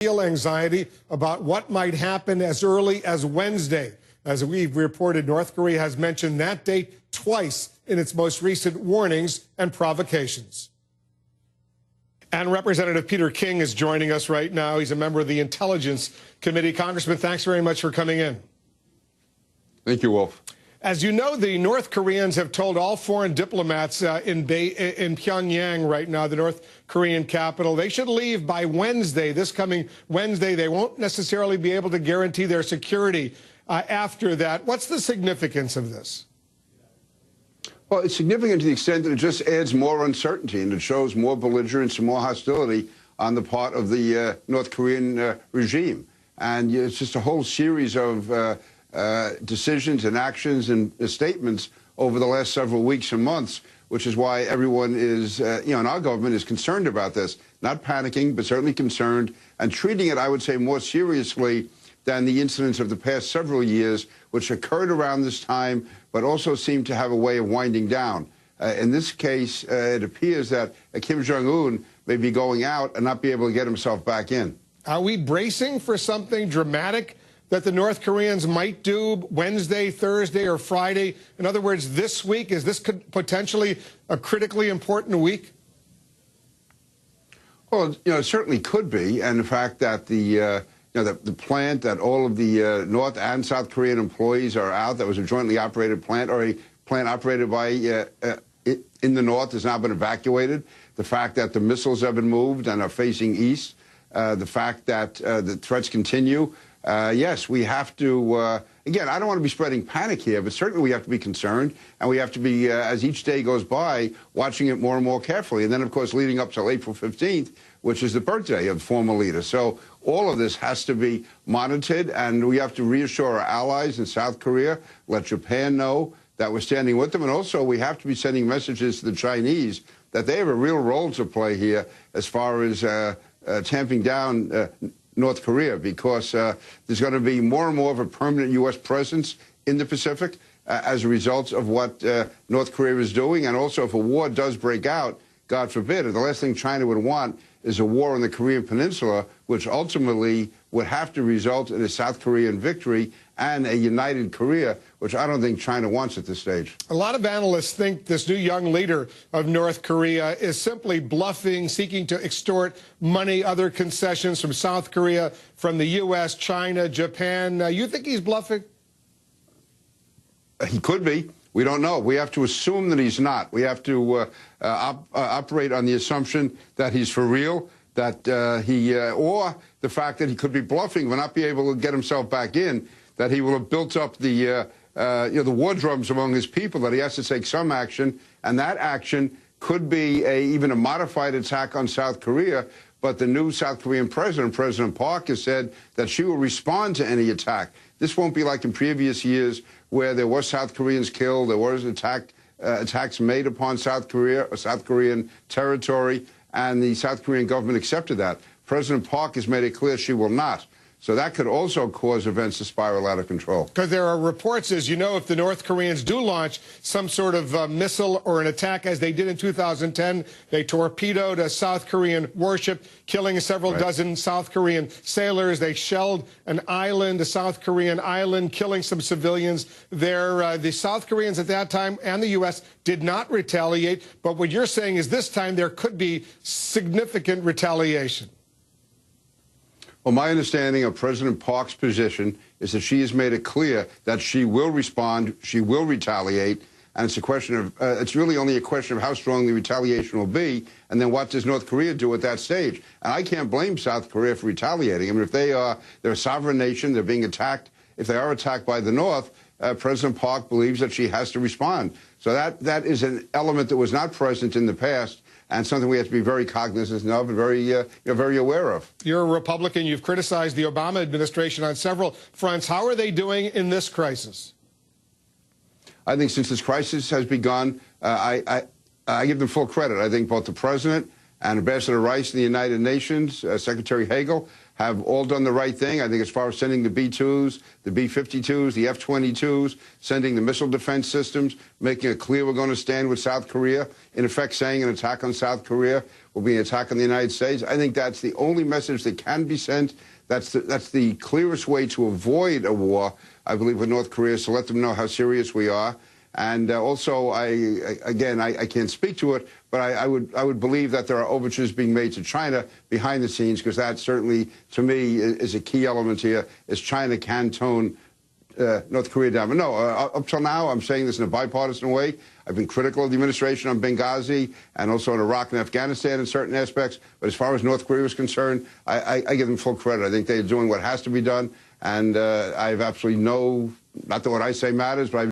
Real anxiety about what might happen as early as Wednesday. As we've reported, North Korea has mentioned that date twice in its most recent warnings and provocations. And Representative Peter King is joining us right now. He's a member of the Intelligence Committee. Congressman, thanks very much for coming in. Thank you, Wolf. As you know, the North Koreans have told all foreign diplomats in Pyongyang right now, the North Korean capital, they should leave by Wednesday, this coming Wednesday. They won't necessarily be able to guarantee their security after that. What's the significance of this? Well, it's significant to the extent that it just adds more uncertainty and it shows more belligerence and more hostility on the part of the North Korean regime. And it's just a whole series of decisions and actions and statements over the last several weeks and months, which is why everyone is, and our government is concerned about this, not panicking, but certainly concerned and treating it, I would say, more seriously than the incidents of the past several years, which occurred around this time, but also seemed to have a way of winding down. In this case, it appears that Kim Jong-un may be going out and not be able to get himself back in. Are we bracing for something dramatic that the North Koreans might do Wednesday, Thursday, or Friday? In other words, this week, is this potentially a critically important week? Well, it certainly could be. And the fact that the plant that all of the North and South Korean employees are out, that was a jointly operated plant, or a plant operated by in the North, has now been evacuated. The fact that the missiles have been moved and are facing east. The fact that the threats continue. Yes, we have to, again, I don't want to be spreading panic here, but certainly we have to be concerned, and we have to be, as each day goes by, watching it more and more carefully. And then, of course, leading up till April 15th, which is the birthday of the former leader. So all of this has to be monitored, and we have to reassure our allies in South Korea, let Japan know that we're standing with them, and also we have to be sending messages to the Chinese that they have a real role to play here as far as tamping down North Korea, because there's going to be more and more of a permanent U.S. presence in the Pacific as a result of what North Korea is doing. And also, if a war does break out, God forbid, the last thing China would want is a war on the Korean Peninsula, which ultimately would have to result in a South Korean victory and a united Korea, which I don't think China wants at this stage. A lot of analysts think this new young leader of North Korea is simply bluffing, seeking to extort money, other concessions from South Korea, from the U.S., China, Japan. You think he's bluffing? He could be. We don't know. We have to assume that he's not. We have to operate on the assumption that he's for real, that or the fact that he could be bluffing, will not be able to get himself back in, that he will have built up the war drums among his people, that he has to take some action, and that action could be even a modified attack on South Korea. But the new South Korean president, President Park, has said that she will respond to any attack. This won't be like in previous years where there were South Koreans killed, there was attacks made upon South Korea or South Korean territory, and the South Korean government accepted that. President Park has made it clear she will not. So that could also cause events to spiral out of control. Because there are reports, as you know, if the North Koreans do launch some sort of missile or an attack, as they did in 2010, they torpedoed a South Korean warship, killing several dozen South Korean sailors. They shelled an island, a South Korean island, killing some civilians there. The South Koreans at that time and the U.S. did not retaliate. But what you're saying is this time there could be significant retaliation. Well, my understanding of President Park's position is that she has made it clear that she will respond, she will retaliate, and it's a question of, it's really only a question of how strong the retaliation will be, and then what does North Korea do at that stage? And I can't blame South Korea for retaliating. I mean, if they're a sovereign nation, they're being attacked. If they are attacked by the North, President Park believes that she has to respond. So that is an element that was not present in the past, and something we have to be very cognizant of and very aware of. You're a Republican. You've criticized the Obama administration on several fronts. How are they doing in this crisis? I think since this crisis has begun, I give them full credit. I think both the president and Ambassador Rice in the United Nations, Secretary Hagel, have all done the right thing. I think as far as sending the B-2s, the B-52s, the F-22s, sending the missile defense systems, making it clear we're going to stand with South Korea, in effect saying an attack on South Korea will be an attack on the United States. I think that's the only message that can be sent. That's the clearest way to avoid a war, I believe, with North Korea, so let them know how serious we are. And also, I can't speak to it, but I would believe that there are overtures being made to China behind the scenes, because that certainly, to me, is a key element here, is China can tone North Korea down. But no, up till now, I'm saying this in a bipartisan way. I've been critical of the administration on Benghazi and also in Iraq and Afghanistan in certain aspects. But as far as North Korea is concerned, I give them full credit. I think they're doing what has to be done. And I have absolutely not that what I say matters, but